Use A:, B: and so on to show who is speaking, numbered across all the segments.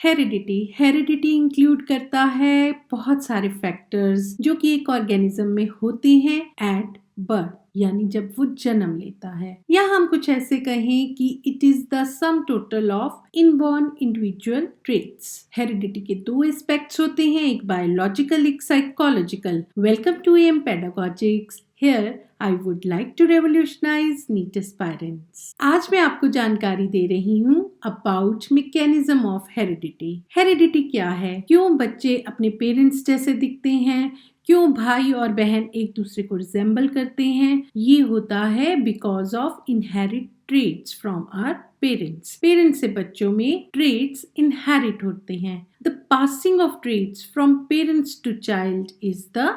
A: Heredity include करता है बहुत सारे फैक्टर्स जो कि एक ऑर्गेनिज्म में होते हैं एट बर्थ, यानी जब वो जन्म लेता है। या हम कुछ ऐसे कहें कि it is the sum total of inborn individual traits. Heredity के दो एस्पेक्ट्स होते हैं, एक बायोलॉजिकल, एक psychological. Welcome to M pedagogics. Here I would like to revolutionize NEET aspirants. आज मैं आपको जानकारी दे रही हूँ about mechanism of heredity. Heredity क्या है? क्यों बच्चे अपने पेरेंट्स जैसे दिखते हैं? क्यों भाई और बहन एक दूसरे को रिजेंबल करते हैं? ये होता है because of inherit traits from our parents. Parents से बच्चों में traits inherit होते हैं. The passing of traits from parents to child is the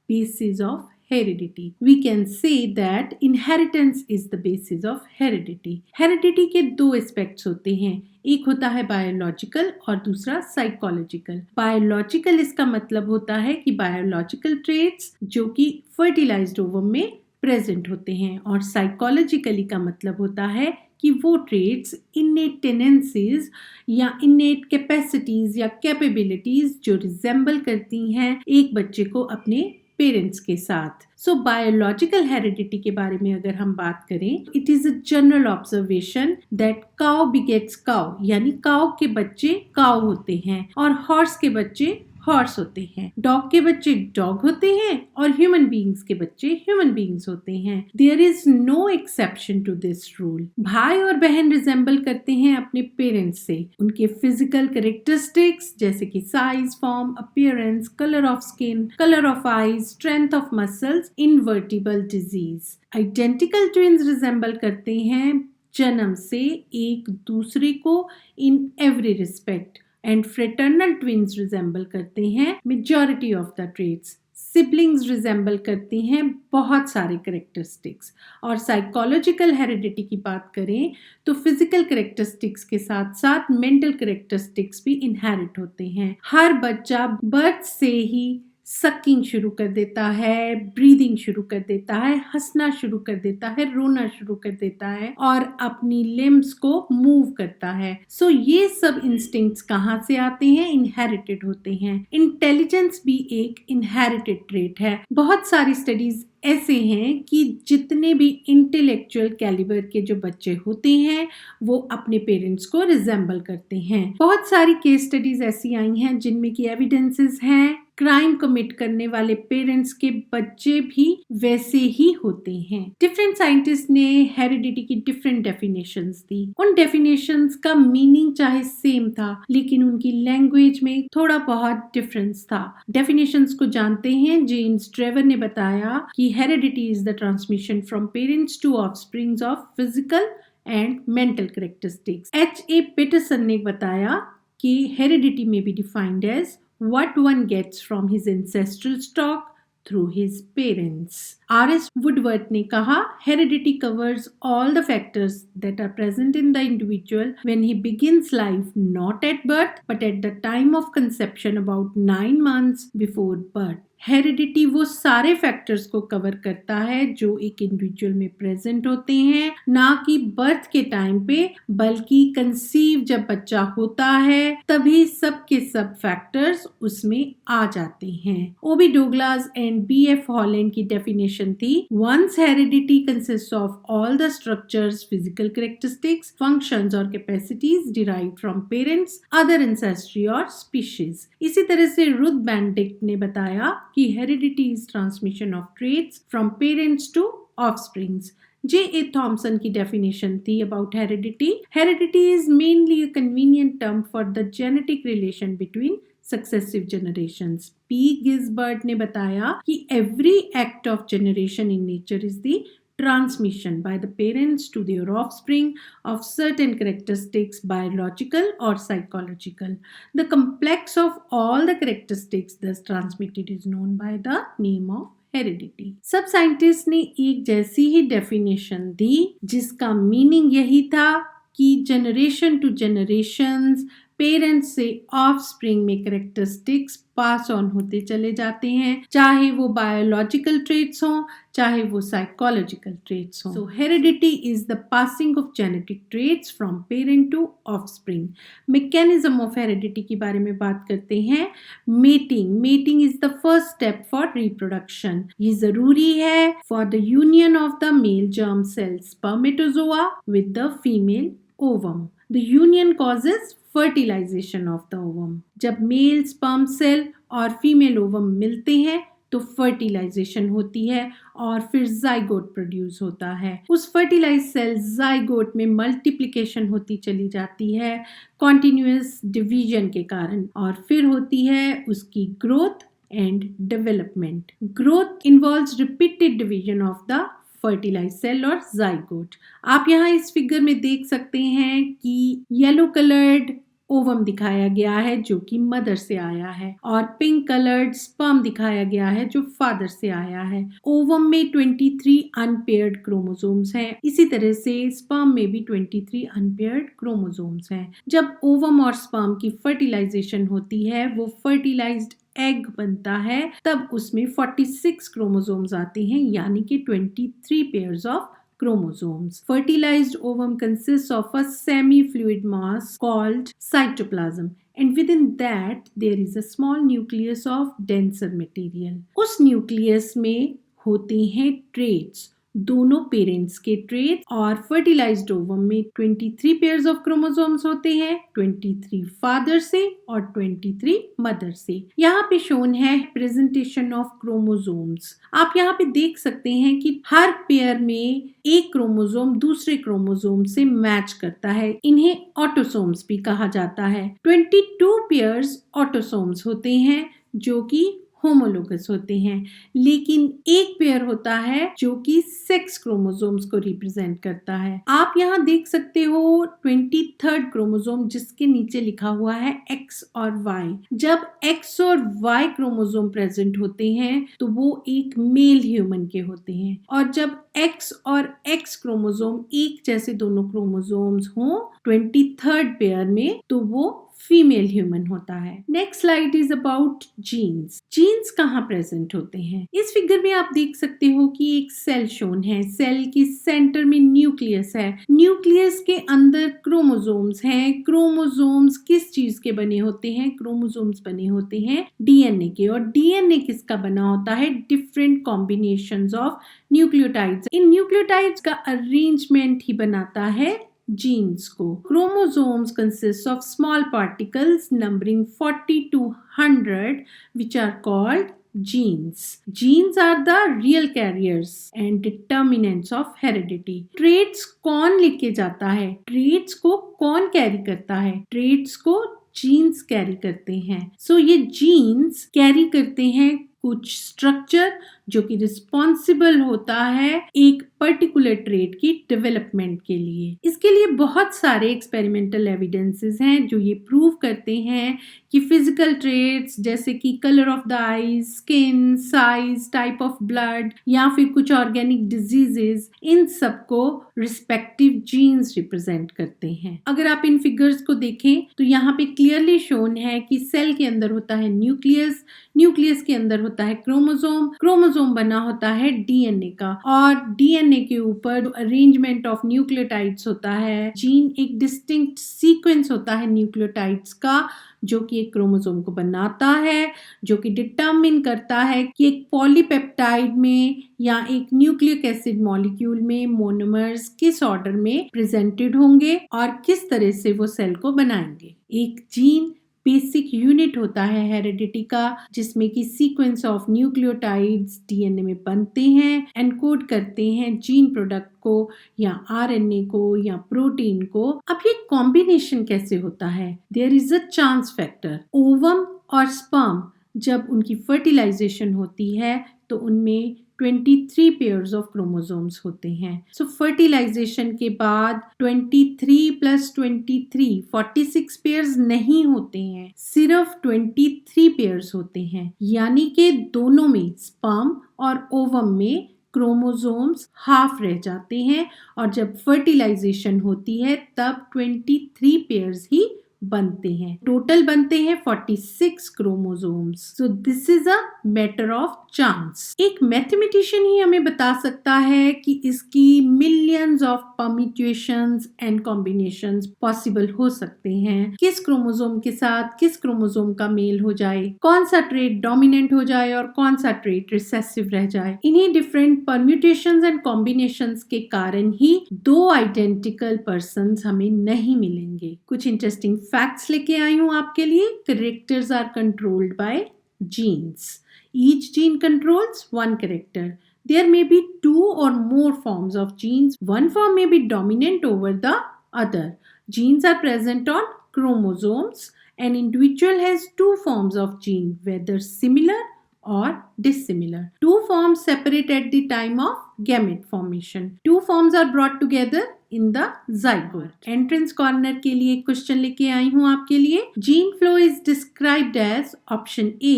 A: basis of heredity. We can say that inheritance is the basis of heredity. Heredity के दो aspects होते हैं, एक होता है बायोलॉजिकल और दूसरा साइकोलॉजिकल। बायोलॉजिकल इसका मतलब होता है कि बायोलॉजिकल ट्रेट्स जो कि फर्टिलाइज्ड ओवम में प्रेजेंट होते हैं, और साइकोलॉजिकली का मतलब होता है कि वो ट्रेट्स इनेट टेंडेंसीज या इनेट कैपेसिटीज या कैपेबिलिटीज जो रिजेंबल करती हैं एक बच्चे को अपने पेरेंट्स के साथ। सो बायोलॉजिकल हेरिडिटी के बारे में अगर हम बात करें, it is a general observation that cow begets cow, यानी काउ के बच्चे काउ होते हैं और हॉर्स के बच्चे हॉर्स होते हैं, डॉग के बच्चे डॉग होते हैं और ह्यूमन बीइंग्स के बच्चे ह्यूमन बीइंग्स होते हैं। There is no exception to this rule. भाई और बहन रिजेंबल करते हैं अपने पेरेंट्स से उनके फिजिकल कैरेक्टरिस्टिक्स जैसे कि size, form, appearance, colour of skin, colour of eyes, strength of muscles, invertible disease. Identical twins resemble करते हैं जन्म से एक दूसरे को in every respect, and fraternal twins resemble करते हैं majority of the traits. Siblings resemble करते हैं बहुत सारे करेक्टरिस्टिक्स। और साइकोलॉजिकल हेरिडिटी की बात करें तो फिजिकल करेक्टरिस्टिक्स के साथ साथ मेंटल करेक्टरिस्टिक्स भी इनहेरिट होते हैं। हर बच्चा बर्थ से ही सकिंग शुरू कर देता है, ब्रीदिंग शुरू कर देता है, हंसना शुरू कर देता है, रोना शुरू कर देता है और अपनी लिम्स को मूव करता है। सो ये सब इंस्टिंक्ट्स कहाँ से आते हैं? इनहेरिटेड होते हैं। इंटेलिजेंस भी एक इनहेरिटेड ट्रेट है। बहुत सारी स्टडीज ऐसे हैं कि जितने भी इंटेलेक्चुअल कैलिबर के जो बच्चे होते हैं वो अपने पेरेंट्स को रिजेंबल करते हैं। बहुत सारी केस स्टडीज ऐसी आई हैं जिनमें की एविडेंसेस हैं क्राइम कमिट करने वाले पेरेंट्स के बच्चे भी वैसे ही होते हैं। डिफरेंट साइंटिस्ट ने हेरिडिटी की डिफरेंट डेफिनेशंस दी। उन डेफिनेशंस का मीनिंग चाहे सेम था लेकिन उनकी लैंग्वेज में थोड़ा बहुत डिफरेंस था। डेफिनेशंस को जानते हैं। जेम्स ट्रेवर ने बताया कि heredity is the transmission from parents to offsprings of physical and mental characteristics. H.A. Peterson ने बताया कि heredity may be defined as what one gets from his ancestral stock through his parents. R.S. Woodworth ने कहा heredity covers all the factors that are present in the individual when he begins life, not at birth but at the time of conception about 9 months before birth. Heredity वो सारे factors को cover करता है जो एक individual में present होते हैं, ना कि बर्थ के टाइम पे, बल्कि कंसीव जब बच्चा होता है तभी सब के सब फैक्टर्स उसमें आ जाते हैं। O B Douglas and B.F. Holland की डेफिनेशन थी, वंस heredity consist of all the structures, physical characteristics, functions और capacities derived from parents, other ancestry और स्पीशीज। इसी तरह से रुथ बेंडिक्ट ने बताया कि heredity is transmission of traits from parents to offsprings. J.A. Thompson की definition थी about heredity. Heredity is mainly a convenient term for the genetic relation between successive generations. P. Gisbert ने बताया कि every act of generation in nature is the transmission by the parents to their offspring of certain characteristics, biological or psychological. The complex of all the characteristics thus transmitted is known by the name of heredity. सब scientist ने एक जैसी ही definition दी जिसका meaning यही था कि generation to generations parents से offspring में कैरेक्टरिस्टिक्स पास ऑन होते चले जाते हैं, चाहे वो बायोलॉजिकल ट्रेट्स हों, चाहे वो साइकोलॉजिकल ट्रेट्स हों। So heredity is the passing of genetic traits from parent to offspring. Mechanism of heredity के बारे में बात करते हैं। Mating is the first step for reproduction. ये जरूरी है for the union of the male germ cell spermatozoa with the female ovum. The union causes fertilization of the ovum. जब मेल स्पर्म सेल और फीमेल ओवम मिलते हैं तो fertilisation होती है और फिर जाइगोट प्रोड्यूस होता है। उस फर्टिलाइज सेल जाइगोट में मल्टीप्लिकेशन होती चली जाती है कॉन्टिन्यूअस डिवीजन के कारण, और फिर होती है उसकी growth and development. Growth involves repeated division of the fertilize cell और जाइगोट। आप यहाँ इस फिगर में देख सकते हैं कि येलो कलर्ड ओवम दिखाया गया है जो कि मदर से आया है, और पिंक कलर्ड स्पर्म दिखाया गया है जो फादर से आया है। ओवम में 23 अनपेयर्ड क्रोमोसोम्स हैं, इसी तरह से स्पर्म में भी 23 अनपेयर्ड क्रोमोसोम्स हैं। जब ओवम और स्पर्म की फर्टिलाइजेशन होती है, वो फर्टिलाइज्ड एग बनता है, तब उसमें 46 क्रोमोसोम्स आते हैं, यानी कि 23 pairs of chromosomes. Fertilized ovum consists of a semi-fluid mass called cytoplasm, and within that there is a small nucleus of denser material. उस न्यूक्लियस में होते हैं ट्रेट्स, दोनों पेरेंट्स के ट्रेट, और फर्टिलाइज्ड ओवम में 23 पेयर्स ऑफ क्रोमोसोम्स होते हैं, 23 फादर से और 23 मदर से। यहाँ पे शोन है प्रेजेंटेशन ऑफ क्रोमोसोम्स। आप यहाँ पे देख सकते हैं कि हर पेयर में एक क्रोमोसोम दूसरे क्रोमोसोम से मैच करता है। इन्हें ऑटोसोम्स भी कहा जाता है। 22 पेयर्स ऑटोसोम्स होते हैं जो कि होमोलोगस होते हैं, लेकिन एक पेयर होता है जो कि सेक्स क्रोमोसोम्स को रिप्रेजेंट करता है। आप यहाँ देख सकते हो 23rd क्रोमोसोम जिसके नीचे लिखा हुआ है X और Y। जब X और Y क्रोमोसोम प्रेजेंट होते हैं तो वो एक मेल ह्यूमन के होते हैं, और जब X और X क्रोमोसोम एक जैसे दोनों क्रोमोसोम्स हों 23rd पेयर में, तो वो फीमेल ह्यूमन होता है। Next slide is about genes. Genes कहाँ प्रेजेंट होते हैं? इस फिगर में आप देख सकते हो कि एक सेल शोन है। सेल के सेंटर में न्यूक्लियस है। न्यूक्लियस के अंदर क्रोमोसोम्स हैं। क्रोमोसोम्स किस चीज के बने होते हैं? क्रोमोसोम्स बने होते हैं डीएनए के, और डीएनए किसका बना होता है? Different combinations of nucleotides. In nucleotides का अरेंजमेंट ही बनाता है जीन्स को। Chromosomes consist of small particles numbering 40 to 100 which are called genes. Genes are the real carriers and determinants of heredity. Traits कौन लेके जाता है? Traits को कौन कैरी करता है? Traits को जीन्स कैरी करते हैं। सो ये जीन्स कैरी करते हैं कुछ स्ट्रक्चर जो कि रिस्पॉन्सिबल होता है एक पर्टिकुलर ट्रेट की डेवलपमेंट के लिए। इसके लिए बहुत सारे एक्सपेरिमेंटल एविडेंसेस हैं जो ये प्रूव करते हैं कि फिजिकल ट्रेट्स जैसे कि colour of the eyes, skin, size, type of blood या फिर कुछ ऑर्गेनिक डिजीजेस, इन सबको रिस्पेक्टिव जीन्स रिप्रेजेंट करते हैं। अगर आप इन फिगर्स को देखें तो यहाँ पे क्लियरली शोन है कि सेल के अंदर होता है न्यूक्लियस, न्यूक्लियस के अंदर होता है क्रोमोसोम, क्रोमोसोम बना होता है डीएनए का, और डीएनए के ऊपर अरेंजमेंट ऑफ न्यूक्लियोटाइड्स होता है। जीन एक डिस्टिंक्ट सीक्वेंस होता है न्यूक्लियोटाइड्स का जो कि एक क्रोमोसोम को बनाता है, जो कि डिटरमिन करता है कि एक पॉलीपेप्टाइड में या एक न्यूक्लिक एसिड मॉलिक्यूल में मोनोमर्स किस ऑर्डर में प्रेजेंटेड होंगे और किस तरह से वो सेल को बनाएंगे। एक जीन बेसिक यूनिट होता है हेरिडिटी का, जिसमें कि सीक्वेंस ऑफ न्यूक्लियोटाइड्स डीएनए में बनते हैं, एनकोड करते हैं जीन प्रोडक्ट को या आरएनए को या प्रोटीन को। अब ये कॉम्बिनेशन कैसे होता है? There is a chance factor. Ovum और स्पर्म जब उनकी फर्टिलाइजेशन होती है तो उनमें 23 पेयर्स ऑफ क्रोमोसोम्स होते हैं। सो फर्टिलाइजेशन के बाद 23 प्लस 23 46 पेयर्स नहीं होते हैं, सिर्फ 23 पेयर्स होते हैं, यानी कि दोनों में स्पर्म और ओवम में क्रोमोसोम्स हाफ रह जाते हैं, और जब फर्टिलाइजेशन होती है तब 23 पेयर्स ही बनते हैं। टोटल बनते हैं 46 chromosomes. So this is a matter of chance. एक मैथमेटिशियन ही हमें बता सकता है कि इसकी millions of permutations and combinations possible हो सकते हैं। किस क्रोमोसोम के साथ किस क्रोमोसोम का मेल हो जाए, कौन सा ट्रेट डोमिनेंट हो जाए और कौन सा ट्रेट रिसेसिव रह जाए। इन्हीं डिफरेंट परम्यूटेशंस एंड कॉम्बिनेशंस के कारण ही दो आइडेंटिकल पर्सन्स हमें नहीं मिलेंगे। कुछ इंटरेस्टिंग फैक्ट्स लेके आई हूं आपके लिए। Characters are controlled by genes. Each gene controls one character. There may be two or more forms of genes. One form may be dominant over the other. Genes are present on chromosomes. An individual has two forms of gene, whether similar or dissimilar. Two forms separate at the time of gamete formation. Two forms are brought together in the zygote. Entrance corner के लिए question लेके आई हूँ आपके लिए। Gene flow is described as option A,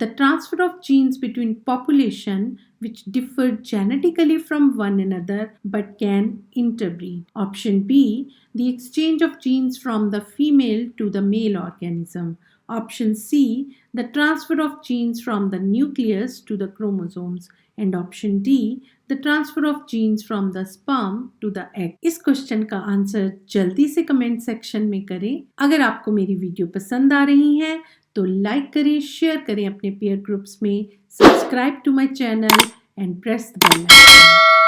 A: the transfer of genes between population which differ genetically from one another but can interbreed. Option B, the exchange of genes from the female to the male organism. Option C, the transfer of genes from the nucleus to the chromosomes. And option D, the transfer of genes from the sperm to the egg. इस question का answer जल्दी से comment section में करें। अगर आपको मेरी video पसंद आ रही है तो लाइक करें, शेयर करें अपने पीयर ग्रुप्स में, subscribe to my channel and press the bell icon.